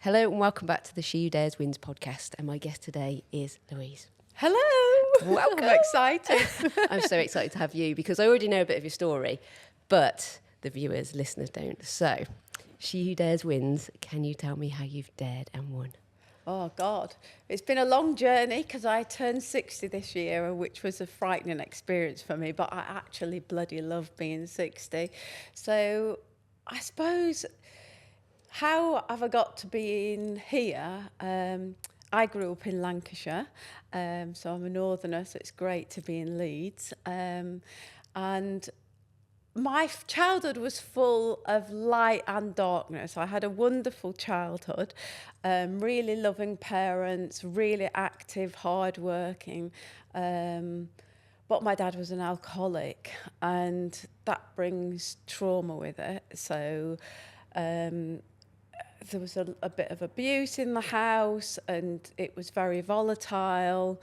Hello and welcome back to the She Who Dares Wins podcast. And my guest today is Louise. Hello. Welcome. I'm excited. I'm so excited to have you because I already know a bit of your story, but the viewers, listeners don't. So, She Who Dares Wins. Can you tell me how you've dared and won? Oh, God. It's been a long journey because I turned 60 this year, which was a frightening experience for me, but I actually bloody love being 60. So I suppose, how have I got to being here? I grew up in Lancashire, so I'm a northerner, so it's great to be in Leeds. And my childhood was full of light and darkness. I had a wonderful childhood, really loving parents, really active, hardworking. But my dad was an alcoholic, and that brings trauma with it. So there was a bit of abuse in the house, and it was very volatile.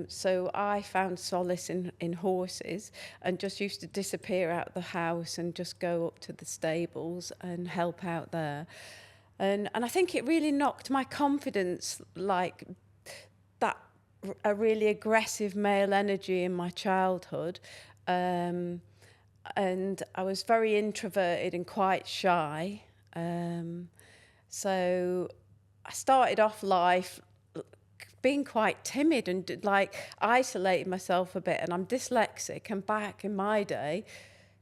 So I found solace in horses and just used to disappear out of the house and just go up to the stables and help out there. And I think it really knocked my confidence, like that, a really aggressive male energy in my childhood. And I was very introverted and quite shy. So I started off life being quite timid and like isolated myself a bit, and I'm dyslexic, and back in my day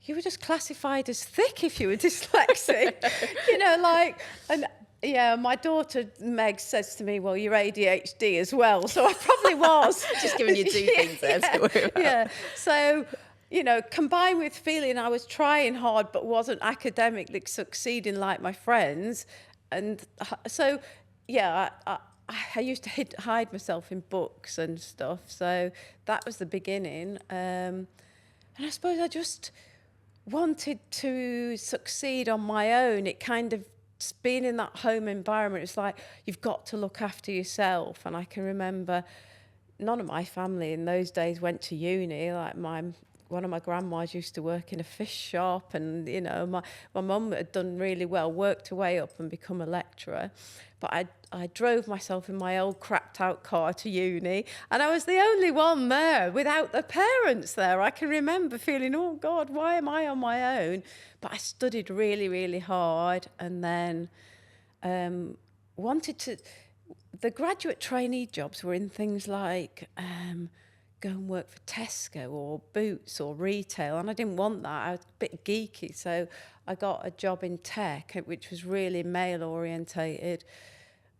you were just classified as thick if you were dyslexic. Yeah, my daughter Meg says to me, well, you're ADHD as well, so I probably was. Just giving you two things there to worry about. Yeah, so combined with feeling I was trying hard but wasn't academically succeeding like my friends. And so, yeah, I used to hide myself in books and stuff. So that was the beginning. And I suppose I just wanted to succeed on my own. It kind of, being in that home environment, it's like, you've got to look after yourself. And I can remember none of my family in those days went to uni. Like one of my grandmas used to work in a fish shop, and my mum had done really well, worked her way up and become a lecturer. But I drove myself in my old crapped out car to uni, and I was the only one there without the parents there. I can remember feeling, oh God, why am I on my own? But I studied really, really hard, and then the graduate trainee jobs were in things like go and work for Tesco or Boots or retail, and I didn't want that. I was a bit geeky, so I got a job in tech, which was really male orientated,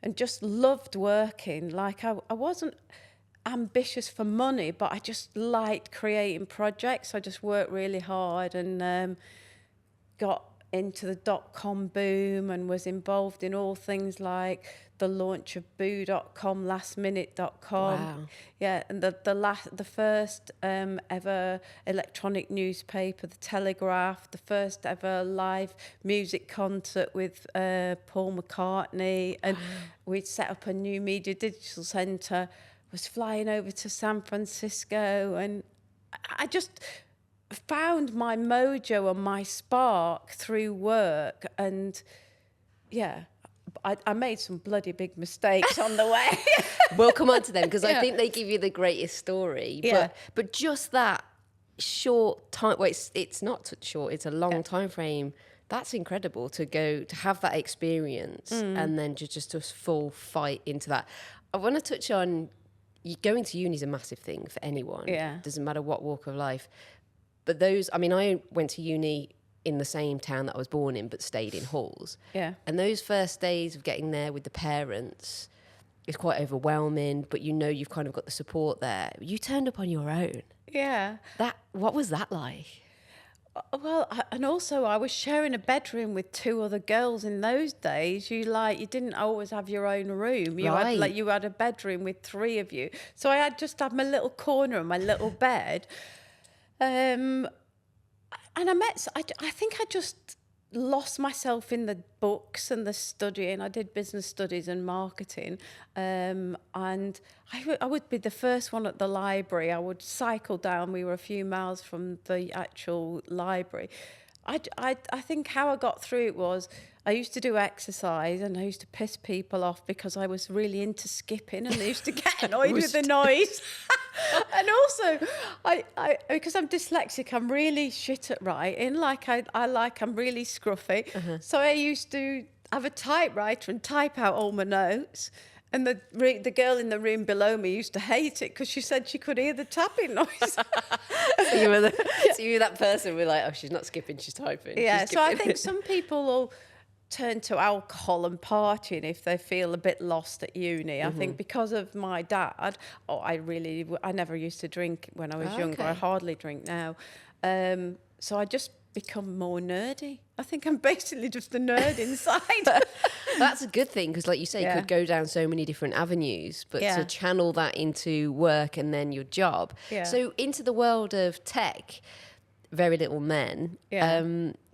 and just loved working. Like I wasn't ambitious for money, but I just liked creating projects. I just worked really hard and got into the .com boom and was involved in all things like the launch of boo.com, lastminute.com. Wow. Yeah, and the first ever electronic newspaper, The Telegraph, the first ever live music concert with Paul McCartney, and we'd set up a new media digital centre, was flying over to San Francisco, and I just found my mojo and my spark through work. And yeah, I made some bloody big mistakes on the way. We'll come on to them because I think they give you the greatest story. Yeah. But just that short time, well, it's not short, it's a long time frame. That's incredible to have that experience and then just full fight into that. I want to touch on, going to uni is a massive thing for anyone. Yeah. Doesn't matter what walk of life. But I went to uni in the same town that I was born in, but stayed in halls. Yeah. And those first days of getting there with the parents is quite overwhelming, but you've kind of got the support there. You turned up on your own. Yeah. What was that like? Well, and also I was sharing a bedroom with two other girls in those days. You didn't always have your own room. You had a bedroom with three of you. So I just had my little corner and my little bed. And I think I just lost myself in the books and the studying. I did business studies and marketing, and I would be the first one at the library. I would cycle down. We were a few miles from the actual library. I think how I got through it was I used to do exercise and I used to piss people off because I was really into skipping and they used to get annoyed with the noise. And also, I because I'm dyslexic, I'm really shit at writing. I'm really scruffy. So I used to have a typewriter and type out all my notes. And the girl in the room below me used to hate it because she said she could hear the tapping noise. So you were that person who were like, oh, she's not skipping, she's typing. Yeah, she's so I think some people will turn to alcohol and partying if they feel a bit lost at uni. I think because of my dad, I never used to drink when I was younger. I hardly drink now. So I just become more nerdy. I think I'm basically just a nerd inside. That's a good thing because, like you say, you could go down so many different avenues, but to channel that into work and then your job. Yeah. So into the world of tech, Very Little Men,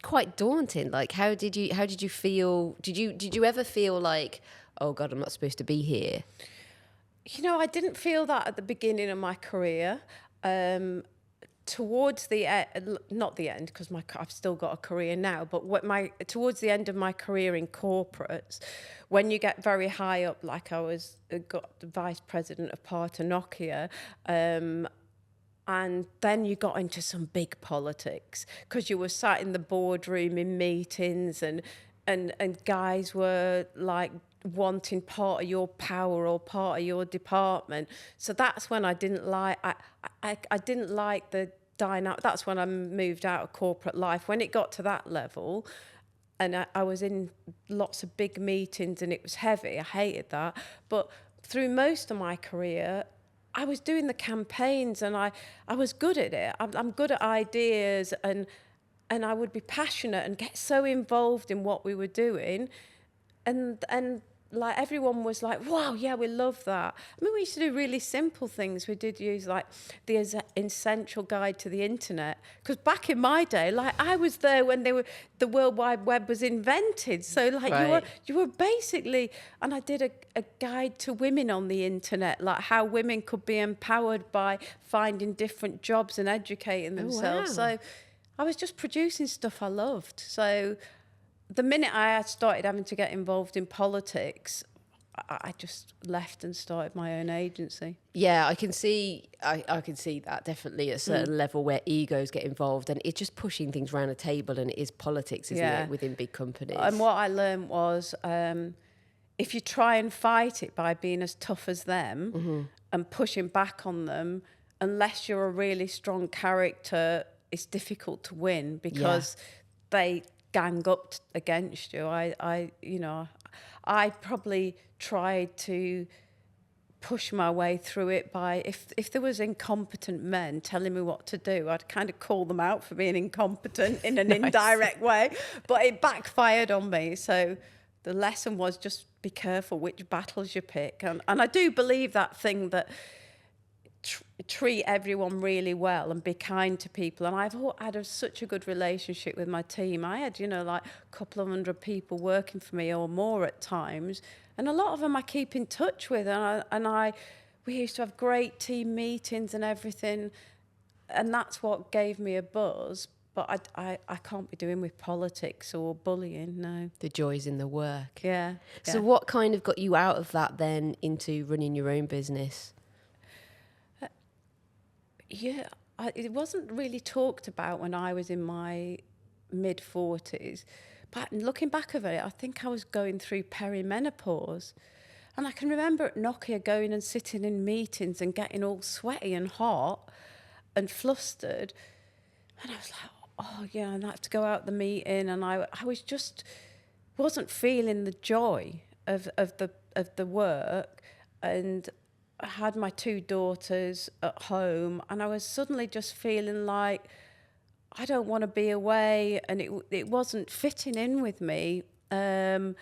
quite daunting. Like, how did you feel? Did you ever feel like, oh God, I'm not supposed to be here? You know, I didn't feel that at the beginning of my career. Towards the end, not the end, because I've still got a career now, but towards the end of my career in corporates, when you get very high up, like got the vice president of part of Nokia, and then you got into some big politics because you were sat in the boardroom in meetings and guys were like wanting part of your power or part of your department. So that's when I didn't like I didn't like the dynamic. That's when I moved out of corporate life. When it got to that level and I was in lots of big meetings and it was heavy, I hated that. But through most of my career, I was doing the campaigns and I was good at it. I'm good at ideas and I would be passionate and get so involved in what we were doing. And like everyone was like, wow, yeah, we love that. I mean, we used to do really simple things. We did use like the essential guide to the internet. Because back in my day, like I was there when the World Wide Web was invented. So like you were basically, and I did a guide to women on the internet, like how women could be empowered by finding different jobs and educating themselves. Oh, wow. So I was just producing stuff I loved. So the minute I started having to get involved in politics, I just left and started my own agency. Yeah, I can see that definitely at a certain level where egos get involved and it's just pushing things around a table and it is politics, isn't it, within big companies. And what I learned was if you try and fight it by being as tough as them and pushing back on them, unless you're a really strong character, it's difficult to win because they gang up against you. I probably tried to push my way through it by if there was incompetent men telling me what to do, I'd kind of call them out for being incompetent in an indirect way, but it backfired on me. So the lesson was just be careful which battles you pick, and I do believe that thing that treat everyone really well and be kind to people. And I've had such a good relationship with my team. I had, like a couple of 100 people working for me or more at times. And a lot of them I keep in touch with. We used to have great team meetings and everything. And that's what gave me a buzz. But I can't be doing with politics or bullying, no. The joys in the work. Yeah. So what kind of got you out of that then into running your own business? It wasn't really talked about when I was in my mid-40s. But looking back at it, I think I was going through perimenopause. And I can remember at Nokia going and sitting in meetings and getting all sweaty and hot and flustered. And I was like, oh, yeah, and I had to go out the meeting. And I was just wasn't feeling the joy of the work. And I had my 2 daughters at home and I was suddenly just feeling like I don't want to be away, and it wasn't fitting in with me. So,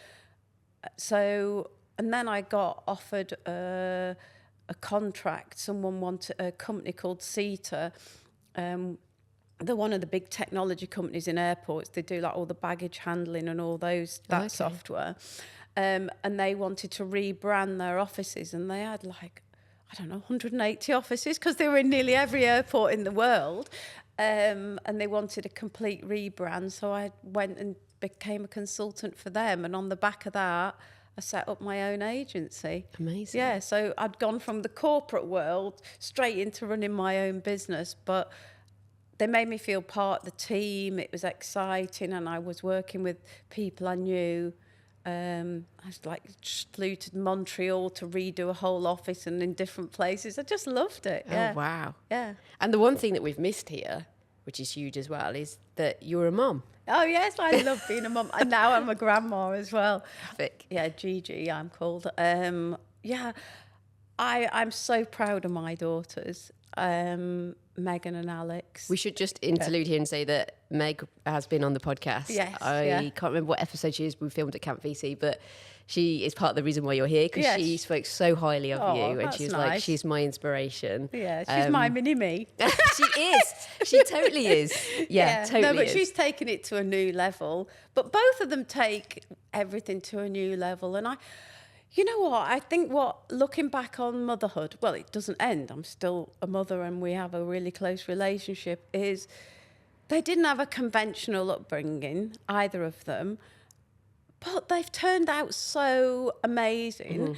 and then I got offered a contract. Someone wanted a company called CETA. They're one of the big technology companies in airports. They do like all the baggage handling and all that software. And they wanted to rebrand their offices, and they had like, I don't know, 180 offices because they were in nearly every airport in the world. And they wanted a complete rebrand. So I went and became a consultant for them. And on the back of that, I set up my own agency. Amazing. Yeah, so I'd gone from the corporate world straight into running my own business, but they made me feel part of the team. It was exciting, and I was working with people I knew. I was just flew to Montreal to redo a whole office and in different places. I just loved it. Yeah. Oh, wow. Yeah. And the one thing that we've missed here, which is huge as well, is that you're a mum. Oh, yes, I love being a mum. And now I'm a grandma as well. Vic. Yeah, Gigi, I'm called. Yeah, I'm so proud of my daughters, Megan and Alex. We should just interlude here and say that Meg has been on the podcast. Yes, I can't remember what episode she is. We filmed at Camp VC, but she is part of the reason why you're here, because she spoke so highly of you, and she was like, she's my inspiration. Yeah, she's my mini-me. She is. She totally is. Yeah, totally No, but is. she's taken it to a new level. But both of them take everything to a new level. And you know what? I think looking back on motherhood, well, it doesn't end. I'm still a mother and we have a really close relationship, is they didn't have a conventional upbringing, either of them, but they've turned out so amazing.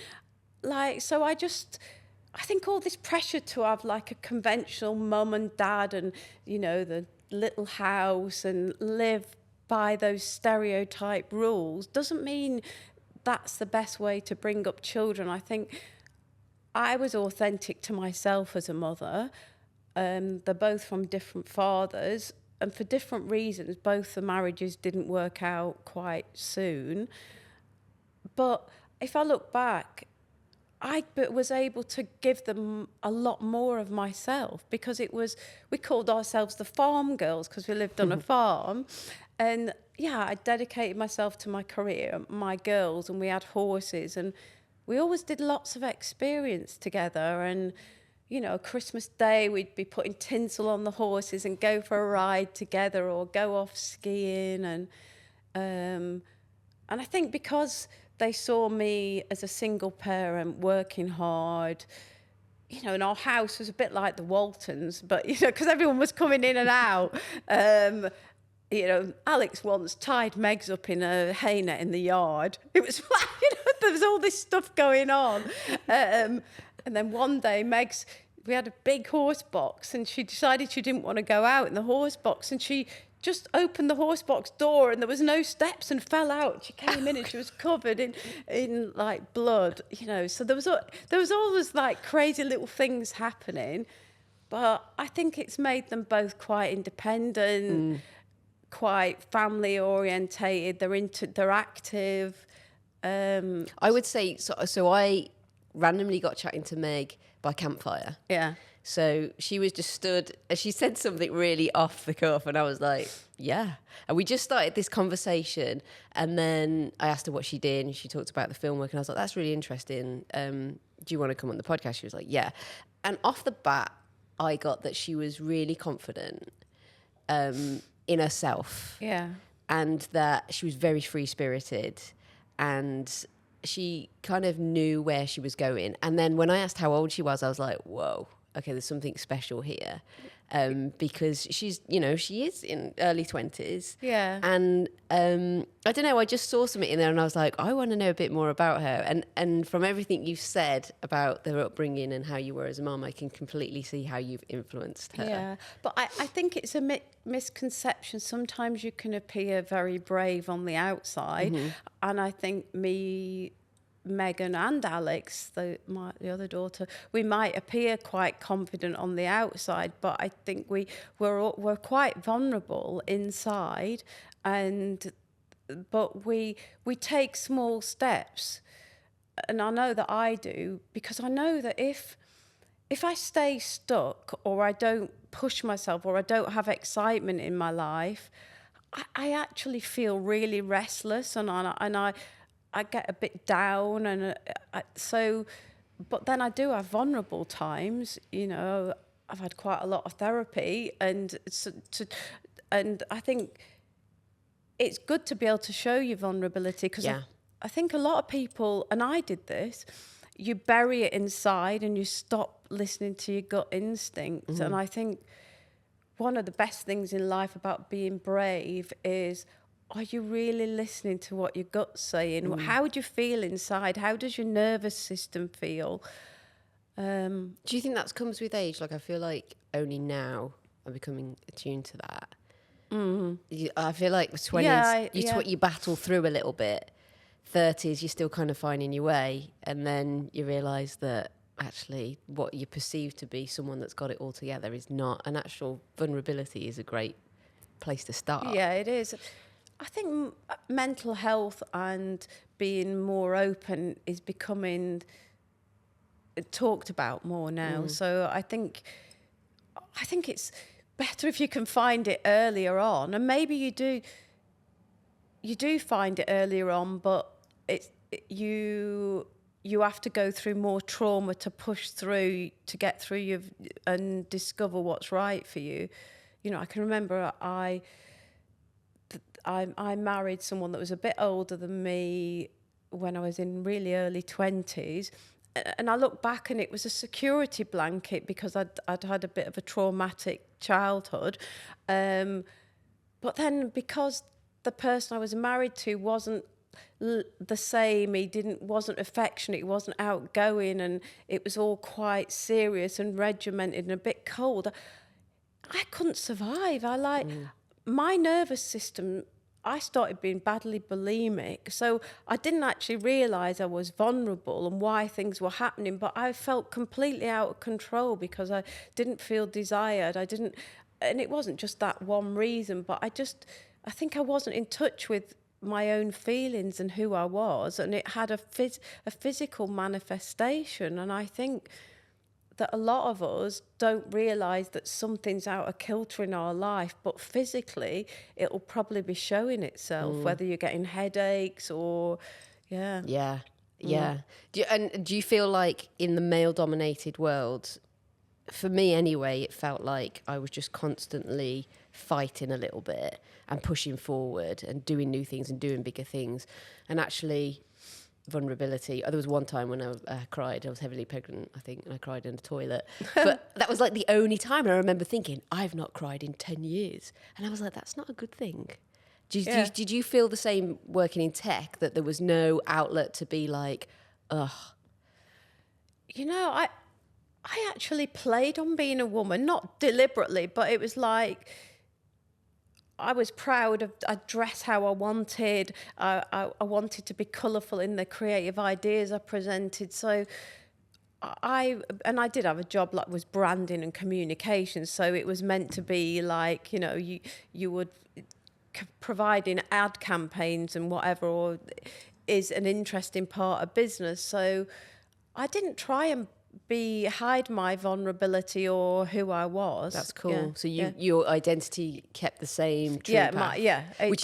So I think all this pressure to have like a conventional mum and dad and, you know, the little house and live by those stereotype rules doesn't mean that's the best way to bring up children. I think I was authentic to myself as a mother. They're both from different fathers, and for different reasons, both the marriages didn't work out quite soon. But if I look back, I was able to give them a lot more of myself, because we called ourselves the farm girls because we lived on a farm. And yeah, I dedicated myself to my career, my girls, and we had horses, and we always did lots of experience together. And, you know, Christmas Day, we'd be putting tinsel on the horses and go for a ride together or go off skiing. And I think because they saw me as a single parent working hard, you know, and our house was a bit like the Waltons, but, you know, because everyone was coming in and out. You know, Alex once tied Megs up in a hay net in the yard. It was like, you know, there was all this stuff going on. And then one day, we had a big horse box, and she decided she didn't want to go out in the horse box, and she just opened the horse box door, and there was no steps, and fell out. She came in and she was covered in like blood, you know. So there was always like crazy little things happening, but I think it's made them both quite independent, quite family orientated. They're active. I would say so. I randomly got chatting to Meg by campfire. Yeah. So she was just stood, and she said something really off the cuff, and I was like, yeah. And we just started this conversation, and then I asked her what she did, and she talked about the film work, and I was like, that's really interesting. Do you want to come on the podcast? She was like, yeah. And off the bat, I got that she was really confident in herself. Yeah. And that she was very free-spirited, and she kind of knew where she was going. And then when I asked how old she was, I was like, whoa, okay, there's something special here. Because she's, you know, she is in early 20s. Yeah. And I don't know, I just saw something in there, and I was like, I want to know a bit more about her. And from everything you've said about their upbringing and how you were as a mum, I can completely see how you've influenced her. Yeah, but I think it's a misconception. Sometimes you can appear very brave on the outside, and I think Megan and Alex, the other daughter, we might appear quite confident on the outside, but I think we're quite vulnerable inside, but we take small steps, and I know that I do, because I know that if I stay stuck, or I don't push myself, or I don't have excitement in my life, I actually feel really restless, and I get a bit down, and but then I do have vulnerable times. You know, I've had quite a lot of therapy, and I think it's good to be able to show your vulnerability, because I think a lot of people, and I did this, you bury it inside and you stop listening to your gut instincts. And I think one of the best things in life about being brave is are you really listening to what your gut's saying? How do you feel inside? How does your nervous system feel? Do you think that comes with age? Like, I feel like only now I'm becoming attuned to that. I feel like with 20s, you battle through a little bit. 30s, you're still kind of finding your way. And then you realise that actually what you perceive to be someone that's got it all together is not. An actual vulnerability is a great place to start. Yeah, it is. I think mental health and being more open is becoming talked about more now. So I think it's better if you can find it earlier on, and maybe you do find it earlier on, but you have to go through more trauma to push through, to get through and discover what's right for you. You know, I can remember I married someone that was a bit older than me when I was in really early 20s. And I look back and it was a security blanket because I'd had a bit of a traumatic childhood. But then because the person I was married to wasn't the same, wasn't affectionate, he wasn't outgoing, and it was all quite serious and regimented and a bit cold, I couldn't survive. My nervous system, I started being badly bulimic, so I didn't actually realise I was vulnerable and why things were happening, but I felt completely out of control because I didn't feel desired. And it wasn't just that one reason, but I think I wasn't in touch with my own feelings and who I was, and it had a physical manifestation. And I think that a lot of us don't realise that something's out of kilter in our life, but physically it'll probably be showing itself, whether you're getting headaches or, Yeah. Do you feel like in the male-dominated world, for me anyway, it felt like I was just constantly fighting a little bit and pushing forward and doing new things and doing bigger things, and actually vulnerability. There was one time when I cried. I was heavily pregnant, I think, and I cried in the toilet. But that was like the only time. And I remember thinking, I've not cried in 10 years. And I was like, that's not a good thing. Did you feel the same working in tech, that there was no outlet to be like, ugh? You know, I actually played on being a woman, not deliberately, but it was like, I was proud I'd dress how I wanted. I wanted to be colourful in the creative ideas I presented. So I did have a job that was branding and communications. So it was meant to be like, you know, you would providing ad campaigns and whatever, or is an interesting part of business. So I didn't try and hide my vulnerability or who I was. That's cool. So your identity kept the same. Which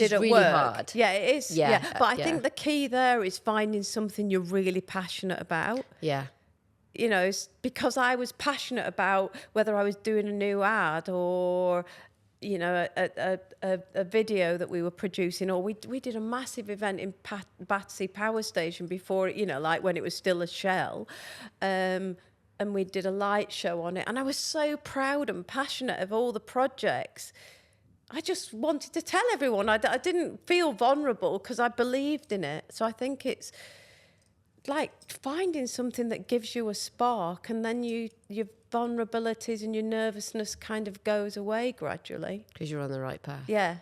is really hard. Yeah, it is. Yeah. But I think the key there is finding something you're really passionate about. Yeah. You know, because I was passionate about whether I was doing a new ad or, you know, a video that we were producing, or we did a massive event in Battersea Power Station before, you know, like when it was still a shell, and we did a light show on it, and I was so proud and passionate of all the projects. I just wanted to tell everyone. I didn't feel vulnerable because I believed in it. So I think it's like finding something that gives you a spark, and then your vulnerabilities and your nervousness kind of goes away gradually. Because you're on the right path. Yeah.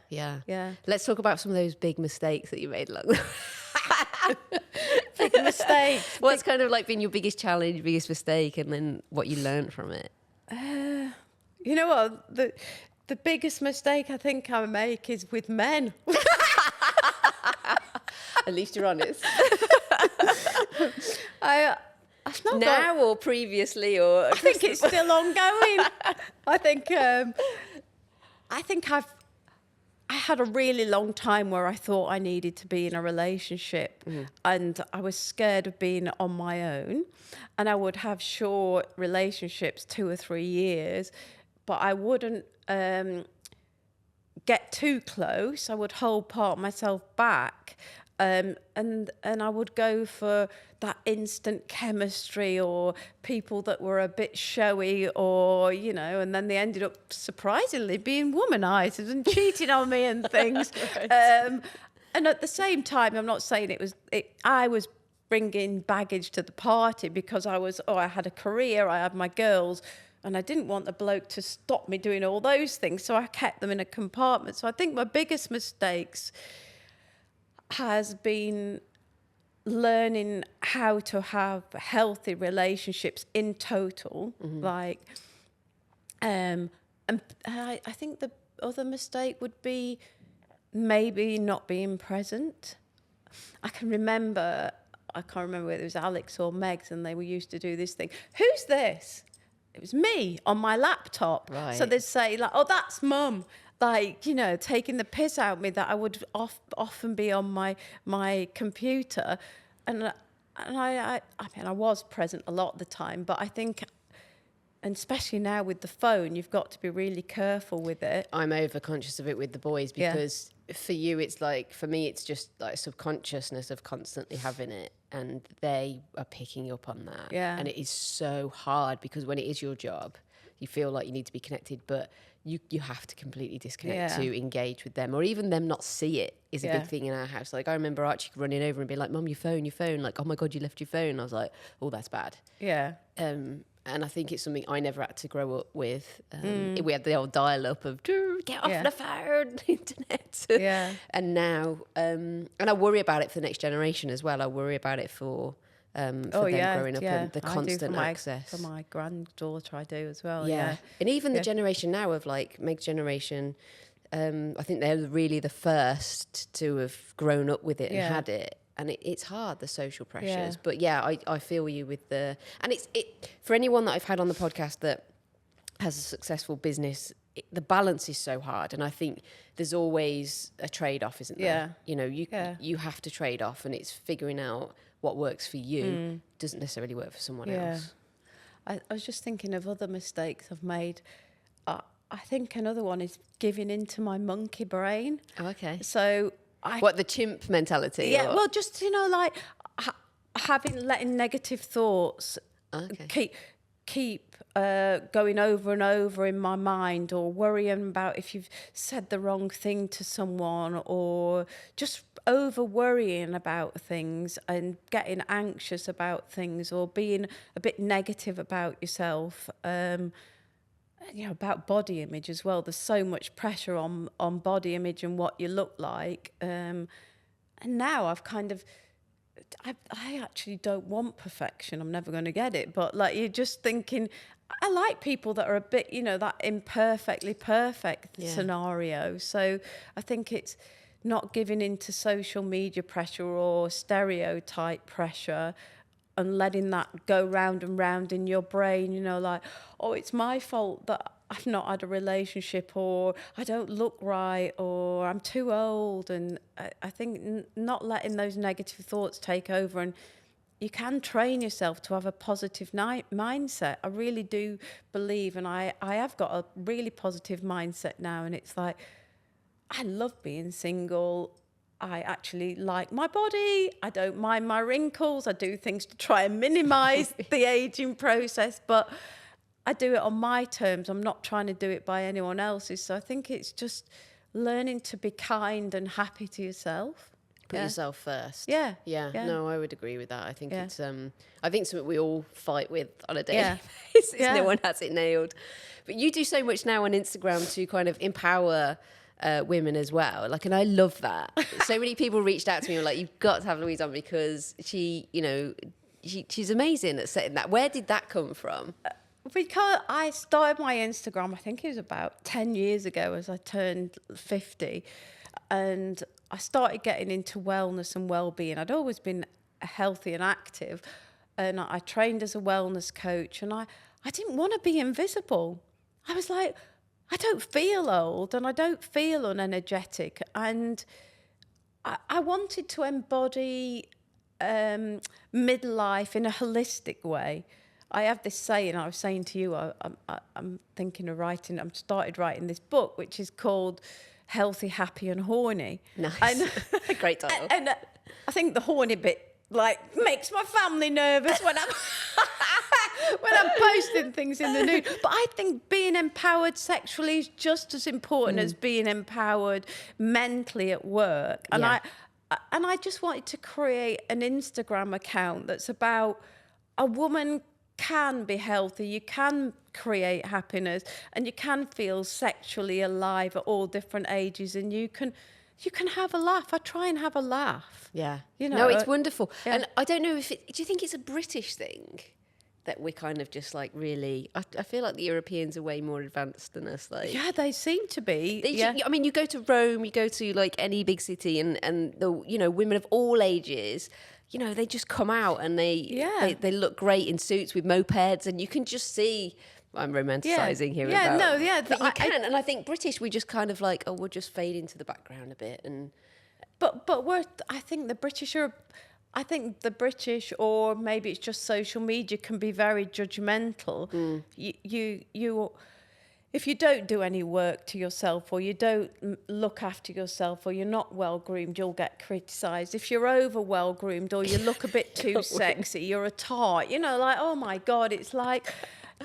Let's talk about some of those big mistakes that you made along the way. Big mistakes. What's kind of like been your biggest challenge, biggest mistake, and then what you learned from it? You know what? The biggest mistake I think I make is with men. At least you're honest. I've not now or previously, or I think it's still ongoing. I think I had a really long time where I thought I needed to be in a relationship, and I was scared of being on my own, and I would have short relationships, 2 or 3 years, but I wouldn't get too close. I would hold part of myself back. And I would go for that instant chemistry, or people that were a bit showy, or, you know, and then they ended up surprisingly being womanizers and cheating on me and things. Right. And at the same time, I'm not saying I was bringing baggage to the party because I had a career, I had my girls, and I didn't want the bloke to stop me doing all those things. So I kept them in a compartment. So I think my biggest mistakes has been learning how to have healthy relationships in total. Like, and I think the other mistake would be maybe not being present. I can't remember whether it was Alex or Megs, and they were used to do this thing. Who's this? It was me on my laptop. Right. So they'd say, like, oh, that's mum. Like, you know, taking the piss out of me that I would often be on my computer. And I mean, I was present a lot of the time, but I think, and especially now with the phone, you've got to be really careful with it. I'm over-conscious of it with the boys because for you, it's like, for me, it's just like subconsciousness of constantly having it, and they are picking up on that. Yeah. And it is so hard because when it is your job, you feel like you need to be connected, but you have to completely disconnect to engage with them, or even them not see it is a big thing in our house. Like, I remember Archie running over and being like, Mum, your phone. Like, oh my God, you left your phone. I was like, oh, that's bad. Yeah. And I think it's something I never had to grow up with. We had the old dial-up of, get off the phone, internet. Yeah. And now, and I worry about it for the next generation as well. I worry about it for them growing up and the constant access. For my granddaughter, I do as well. Yeah. And even the generation now of like Meg's generation, I think they're really the first to have grown up with it and had it. And it's hard, the social pressures. Yeah. But yeah, I feel you with and it's for anyone that I've had on the podcast that has a successful business, the balance is so hard. And I think there's always a trade-off, isn't there? Yeah. You know, you have to trade off, and it's figuring out what works for you doesn't necessarily work for someone else. I was just thinking of other mistakes I've made. I think another one is giving into my monkey brain. Oh, okay. So the chimp mentality? Yeah, or? well, just, you know, like letting negative thoughts keep going over and over in my mind, or worrying about if you've said the wrong thing to someone, or just over worrying about things and getting anxious about things, or being a bit negative about yourself. You know, about body image as well. There's so much pressure on body image and what you look like. And now I've kind of, I actually don't want perfection. I'm never going to get it. But like, you're just thinking, I like people that are a bit, you know, that imperfectly perfect scenario. So I think it's not giving into social media pressure or stereotype pressure, and letting that go round and round in your brain, you know, like, oh, it's my fault that I've not had a relationship, or I don't look right, or I'm too old. And I think not letting those negative thoughts take over. And you can train yourself to have a positive mindset. I really do believe, and I have got a really positive mindset now. And it's like, I love being single. I actually like my body. I don't mind my wrinkles. I do things to try and minimise the ageing process, but I do it on my terms. I'm not trying to do it by anyone else's. So I think it's just learning to be kind and happy to yourself. Put yourself first. Yeah. No, I would agree with that. I think it's I think something we all fight with on a daily basis. No one has it nailed. But you do so much now on Instagram to kind of empower women as well, like, and I love that. So many people reached out to me and were like, you've got to have Louise on because she, you know, she's amazing at setting that. Where did that come from? Because I started my Instagram, I think it was about 10 years ago, as I turned 50, and I started getting into wellness and well-being. I'd always been healthy and active, and I trained as a wellness coach, and I didn't want to be invisible. I was like, I don't feel old and I don't feel unenergetic. And I wanted to embody midlife in a holistic way. I have this saying, I was saying to you, I'm thinking of writing, I've started writing this book, which is called Healthy, Happy and Horny. Nice. Great title. And I think the horny bit like makes my family nervous when I'm when I'm posting things in the nude. But I think being empowered sexually is just as important as being empowered mentally at work. And I just wanted to create an Instagram account that's about a woman can be healthy, you can create happiness, and you can feel sexually alive at all different ages, and you can have a laugh. I try and have a laugh. Yeah. You know, no, it's wonderful. Yeah. And I don't know if do you think it's a British thing that we're kind of just like really, I feel like the Europeans are way more advanced than us. Like, yeah, they seem to be. I mean, you go to Rome, you go to like any big city, and the, you know, women of all ages, you know, they just come out and they look great in suits with mopeds, and you can just see. I'm romanticising here. But you can, and I think British, we just kind of like, oh, we'll just fade into the background a bit, and but I think the British, or maybe it's just social media, can be very judgmental. You if you don't do any work to yourself, or you don't look after yourself, or you're not well groomed, you'll get criticised. If you're over well groomed, or you look a bit too sexy, you're a tart. You know, like, oh my God, it's like,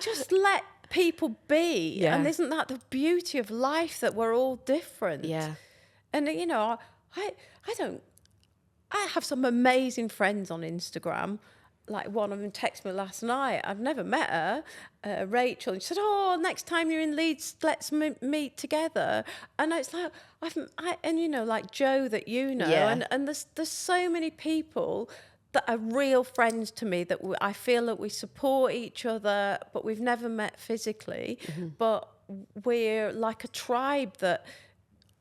just let people be. Yeah. And isn't that the beauty of life, that we're all different? Yeah. And, you know, I have some amazing friends on Instagram. Like, one of them texted me last night. I've never met her, Rachel. And she said, oh, next time you're in Leeds, let's meet together. And it's like, and you know, like Joe that you know. Yeah. And there's so many people that are real friends to me, that I feel that we support each other, but we've never met physically. Mm-hmm. But we're like a tribe that,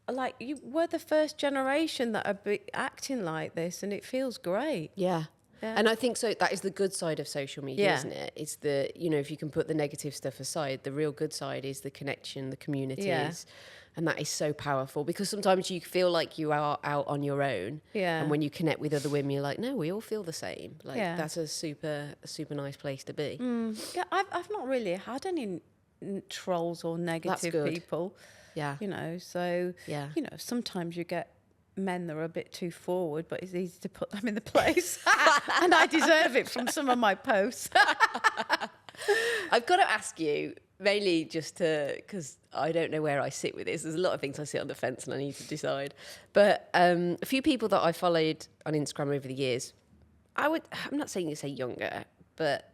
like, we're the first generation that are acting like this, and it feels great. Yeah. Yeah. And I think so. That is the good side of social media, isn't it? It's the, you know, if you can put the negative stuff aside, the real good side is the connection, the communities. Yeah. And that is so powerful, because sometimes you feel like you are out on your own. Yeah. And when you connect with other women, you're like, no, we all feel the same. Like, that's a super nice place to be. Yeah, I've not really had any trolls or negative people. Yeah. You know, so, you know, sometimes you get men that are a bit too forward, but it's easy to put them in the place. And I deserve it from some of my posts. I've got to ask you, mainly just because I don't know where I sit with this. There's a lot of things I sit on the fence and I need to decide. But a few people that I followed on Instagram over the years, I'm not saying you say younger, but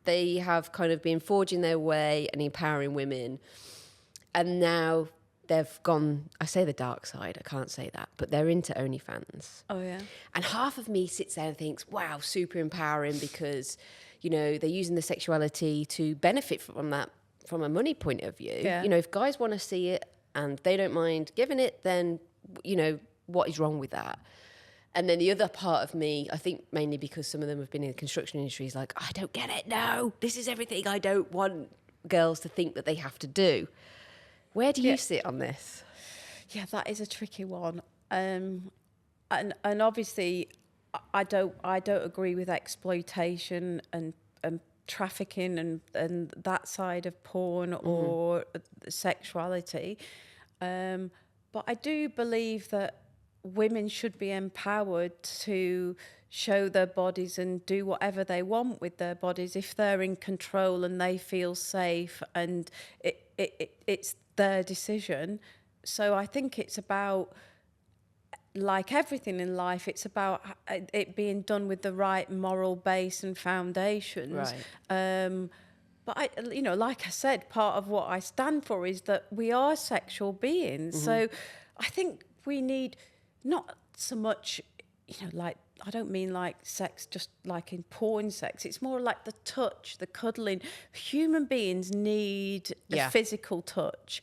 they have kind of been forging their way and empowering women. And now they've gone, I say the dark side, I can't say that, but they're into OnlyFans. Oh, yeah. And half of me sits there and thinks, wow, super empowering, because, you know, they're using the sexuality to benefit from that, from a money point of view. Yeah. You know, if guys want to see it and they don't mind giving it, then, you know, what is wrong with that? And then the other part of me, I think mainly because some of them have been in the construction industry, is like, I don't get it. No, this is everything I don't want girls to think that they have to do. Where do you sit on this? Yeah, that is a tricky one. And obviously I don't agree with exploitation and trafficking and that side of porn or sexuality. But I do believe that women should be empowered to show their bodies and do whatever they want with their bodies if they're in control and they feel safe, and it's their decision. So I think it's about, like everything in life, it's about it being done with the right moral base and foundations. Right. But you know, like I said, part of what I stand for is that we are sexual beings. Mm-hmm. So I think we need not so much, you know, like, I don't mean like sex just like in porn sex. It's more like the touch, the cuddling. Human beings need a physical touch,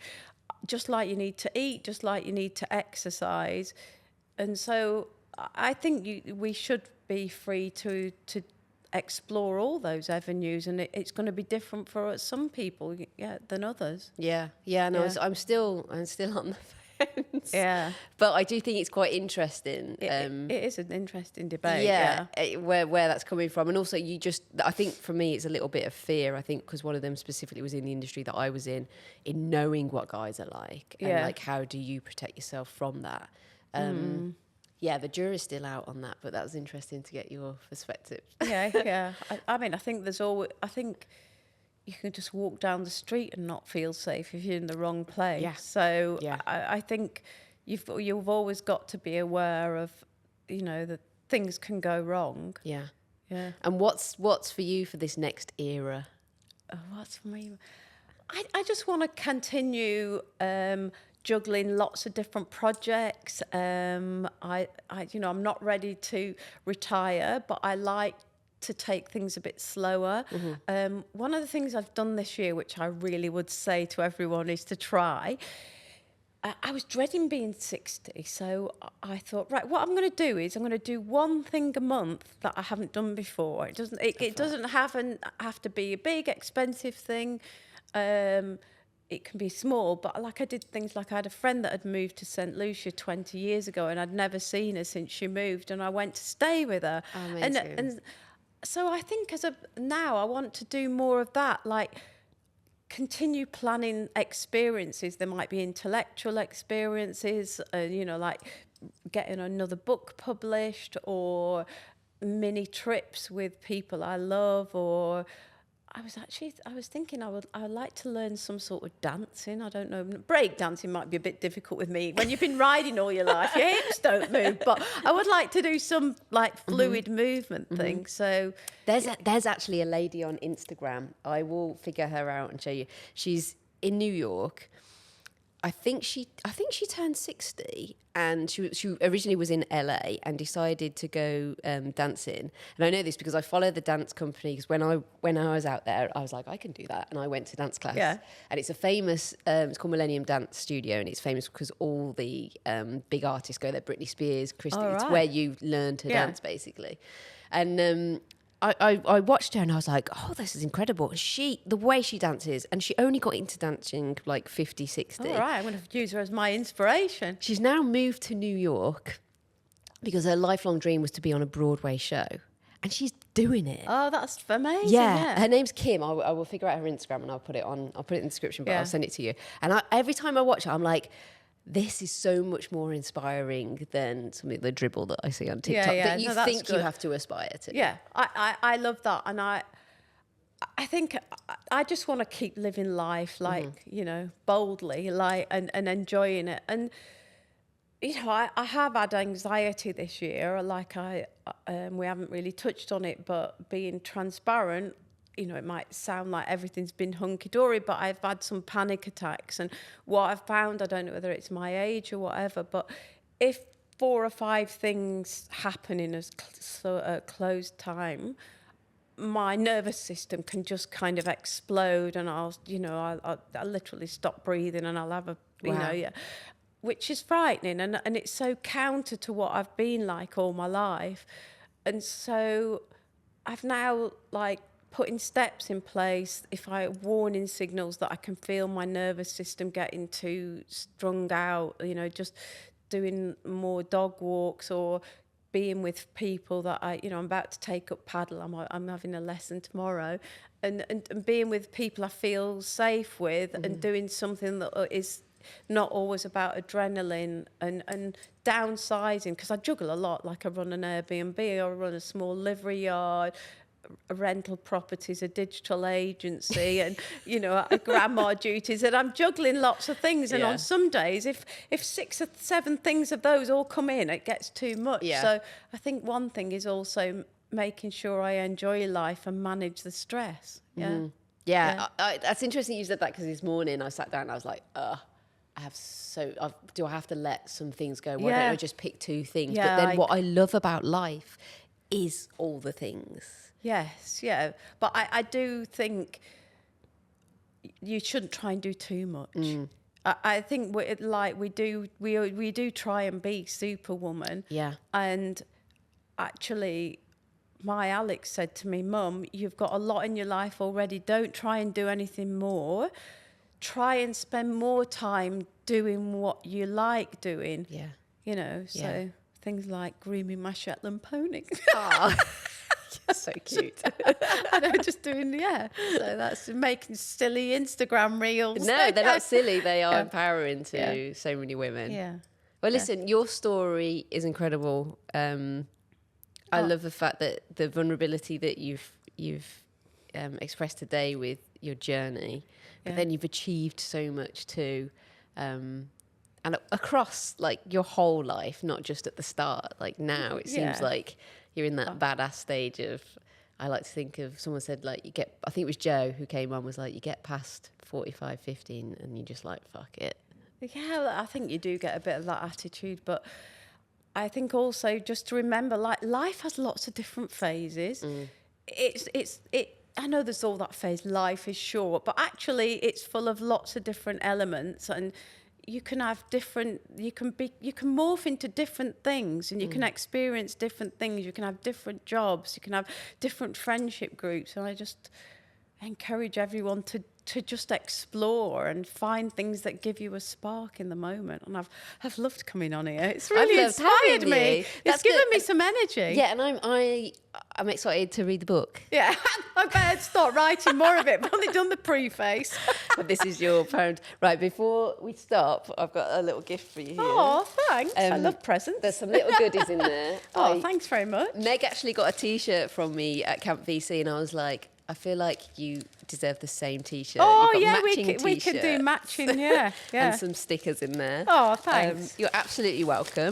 just like you need to eat, just like you need to exercise. And so I think we should be free to explore all those avenues, and it's going to be different for some people than others. I'm still on the fence. Yeah, but I do think it's quite interesting. It is an interesting debate. Where that's coming from, and also I think for me it's a little bit of fear. I think because one of them specifically was in the industry that I was in knowing what guys are like, and like, how do you protect yourself from that? Yeah, the jury's still out on that, but that was interesting to get your perspective. Yeah. I mean, I think you can just walk down the street and not feel safe if you're in the wrong place. Yeah. So Yeah. I think you've always got to be aware of, that things can go wrong. Yeah. Yeah. And what's for you for this next era? What's for me? I just want to continue juggling lots of different projects. I'm not ready to retire, but I like to take things a bit slower. One of the things I've done this year, which I really would say to everyone, is to try. I was dreading being 60, so I thought, right, what I'm going to do is I'm going to do one thing a month that I haven't done before. It doesn't have to be a big, expensive thing. It can be small, but like I did things like I had a friend that had moved to St. Lucia 20 years ago, and I'd never seen her since she moved, and I went to stay with her. And so I think now I want to do more of that, like continue planning experiences. There might be intellectual experiences, like getting another book published, or mini trips with people I love, or I was thinking I would like to learn some sort of dancing. I don't know. Break dancing might be a bit difficult with me. When you've been riding all your life, your hips don't move. But I would like to do some like fluid movement thing. So there's actually a lady on Instagram. I will figure her out and show you. She's in New York. I think she turned 60, and she originally was in LA and decided to go dancing. And I know this because I follow the dance company, because when I was out there, I was like, I can do that, and I went to dance class. Yeah. And it's a famous, it's called Millennium Dance Studio, and it's famous because all the big artists go there. Britney Spears, Christy. Oh, It's right. where you learn to dance, basically. And I watched her and I was like, oh, this is incredible. The way she dances, and she only got into dancing like 50, 60. all right, I'm going to use her as my inspiration. She's now moved to New York because her lifelong dream was to be on a Broadway show. And she's doing it. Oh, that's amazing. Yeah. Her name's Kim. I will figure out her Instagram and I'll put it in the description, but I'll send it to you. And every time I watch her, I'm like, this is so much more inspiring than some of the dribble that I see on TikTok that you think you have to aspire to. Yeah, I love that. And I think I just want to keep living life like, boldly, like, and enjoying it. And, I have had anxiety this year. Like we haven't really touched on it, but being transparent, it might sound like everything's been hunky-dory, but I've had some panic attacks. And what I've found, I don't know whether it's my age or whatever, but if 4 or 5 things happen in a closed time, my nervous system can just kind of explode, and I'll literally stop breathing, and I'll have which is frightening. And it's so counter to what I've been like all my life. And so I've now putting steps in place, warning signals that I can feel my nervous system getting too strung out, just doing more dog walks, or being with people that I'm about to take up paddle. I'm having a lesson tomorrow, and being with people I feel safe with, and doing something that is not always about adrenaline, and downsizing, because I juggle a lot. Like I run an Airbnb, I run a small livery yard, rental properties, a digital agency, and grandma duties, and I'm juggling lots of things. And on some days, if 6 or 7 things of those all come in, it gets too much. So I think one thing is also making sure I enjoy life and manage the stress. That's interesting you said that, because this morning I sat down and I was like, do I have to let some things go? Why don't I just pick 2 things? But then what I love about life is all the things. Yes, yeah. But I do think you shouldn't try and do too much. I think we do try and be Superwoman. Yeah. And actually, my Alex said to me, Mum, you've got a lot in your life already. Don't try and do anything more. Try and spend more time doing what you like doing. Yeah. So things like grooming my Shetland pony. Oh. So cute. I know, just doing, so that's making silly Instagram reels. No, they're not silly. They are empowering to so many women. Yeah. Well, listen, your story is incredible. I love the fact that the vulnerability that you've expressed today with your journey, but then you've achieved so much too, and across like your whole life, not just at the start. Like now, it seems like you're in that badass stage of. I like to think of, someone said like you get, I think it was Joe who came on, was like you get past 45, 50 and you just like, fuck it. Yeah, I think you do get a bit of that attitude, but I think also just to remember, like, life has lots of different phases. I know there's all that phase, life is short, but actually it's full of lots of different elements, and you can have different, you can morph into different things, and you can experience different things. You can have different jobs, you can have different friendship groups, and I just encourage everyone to just explore and find things that give you a spark in the moment. And I've loved coming on here. It's really inspired me. It's given me some energy. Yeah, and I'm excited to read the book. Yeah, I better start writing more of it. I've only done the preface. But this is your parent. Right, before we stop, I've got a little gift for you here. Oh, thanks. I love presents. There's some little goodies in there. Thanks very much. Meg actually got a T-shirt from me at Camp VC, and I was like, I feel like you deserve the same T-shirt. Oh, yeah, we could do matching, yeah. And some stickers in there. Oh, thanks. You're absolutely welcome.